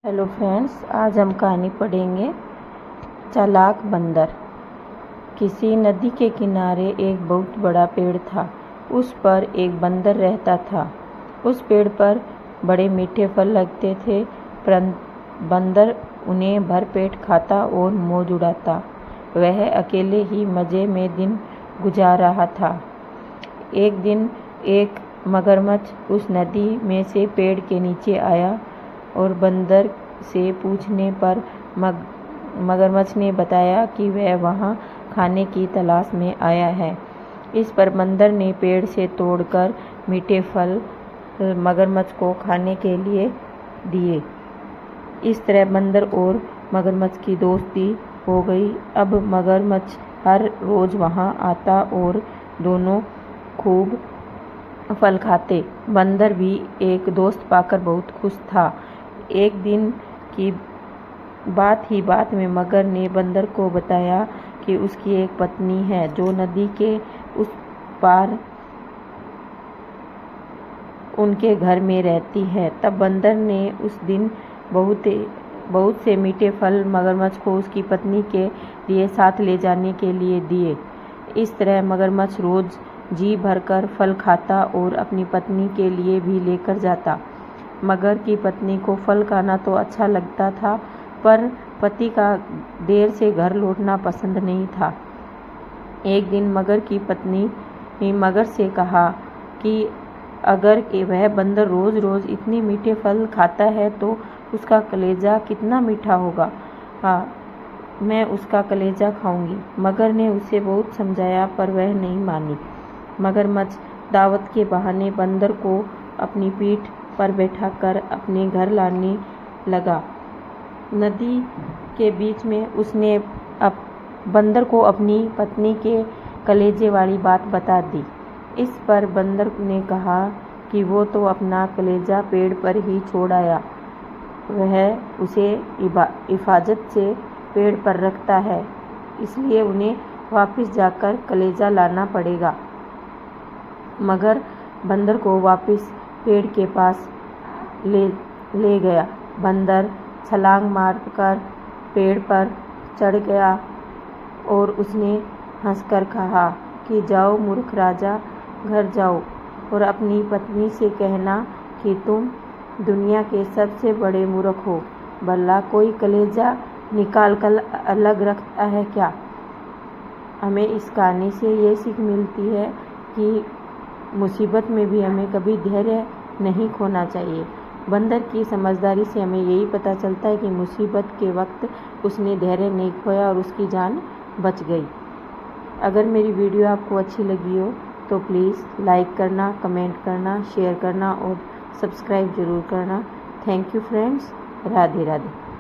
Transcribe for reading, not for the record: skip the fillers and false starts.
Hello friends, आज हम कहानी पढ़ेंगे चालाक बंदर। किसी नदी के किनारे एक बहुत बड़ा पेड़ था। उस पर एक बंदर रहता था। उस पेड़ पर बड़े मीठे फल लगते थे, परंतु बंदर उन्हें भरपेट खाता और मौज उड़ाता। वह अकेले ही मज़े में दिन गुजार रहा था। एक दिन एक मगरमच्छ उस नदी में से पेड़ के नीचे आया और बंदर से पूछने पर मगरमच्छ ने बताया कि वह वहाँ खाने की तलाश में आया है। इस पर बंदर ने पेड़ से तोड़कर मीठे फल मगरमच्छ को खाने के लिए दिए। इस तरह बंदर और मगरमच्छ की दोस्ती हो गई। अब मगरमच्छ हर रोज़ वहाँ आता और दोनों खूब फल खाते। बंदर भी एक दोस्त पाकर बहुत खुश था। एक दिन की बात में मगर ने बंदर को बताया कि उसकी एक पत्नी है जो नदी के उस पार उनके घर में रहती है। तब बंदर ने उस दिन बहुत से मीठे फल मगरमच्छ को उसकी पत्नी के लिए साथ ले जाने के लिए दिए। इस तरह मगरमच्छ रोज़ जी भरकर फल खाता और अपनी पत्नी के लिए भी लेकर जाता। मगर की पत्नी को फल खाना तो अच्छा लगता था, पर पति का देर से घर लौटना पसंद नहीं था। एक दिन मगर की पत्नी ने मगर से कहा कि अगर वह बंदर रोज़ इतने मीठे फल खाता है तो उसका कलेजा कितना मीठा होगा। हाँ, मैं उसका कलेजा खाऊंगी। मगर ने उसे बहुत समझाया पर वह नहीं मानी। मगरमच्छ दावत के बहाने बंदर को अपनी पीठ पर बैठाकर अपने घर लाने लगा। नदी के बीच में उसने बंदर को अपनी पत्नी के कलेजे वाली बात बता दी। इस पर बंदर ने कहा कि वो तो अपना कलेजा पेड़ पर ही छोड़ आया, वह उसे हिफाजत से पेड़ पर रखता है, इसलिए उन्हें वापस जाकर कलेजा लाना पड़ेगा। मगर बंदर को वापस पेड़ के पास ले गया। बंदर छलांग मारकर पेड़ पर चढ़ गया और उसने हंसकर कहा कि जाओ मूर्ख राजा, घर जाओ और अपनी पत्नी से कहना कि तुम दुनिया के सबसे बड़े मूर्ख हो। भला कोई कलेजा निकाल कर अलग रखता है क्या? हमें इस कहानी से ये सीख मिलती है कि मुसीबत में भी हमें कभी धैर्य नहीं खोना चाहिए। बंदर की समझदारी से हमें यही पता चलता है कि मुसीबत के वक्त उसने धैर्य नहीं खोया और उसकी जान बच गई। अगर मेरी वीडियो आपको अच्छी लगी हो तो प्लीज़ लाइक करना, कमेंट करना, शेयर करना और सब्सक्राइब ज़रूर करना। Thank you friends. Radhe Radhe.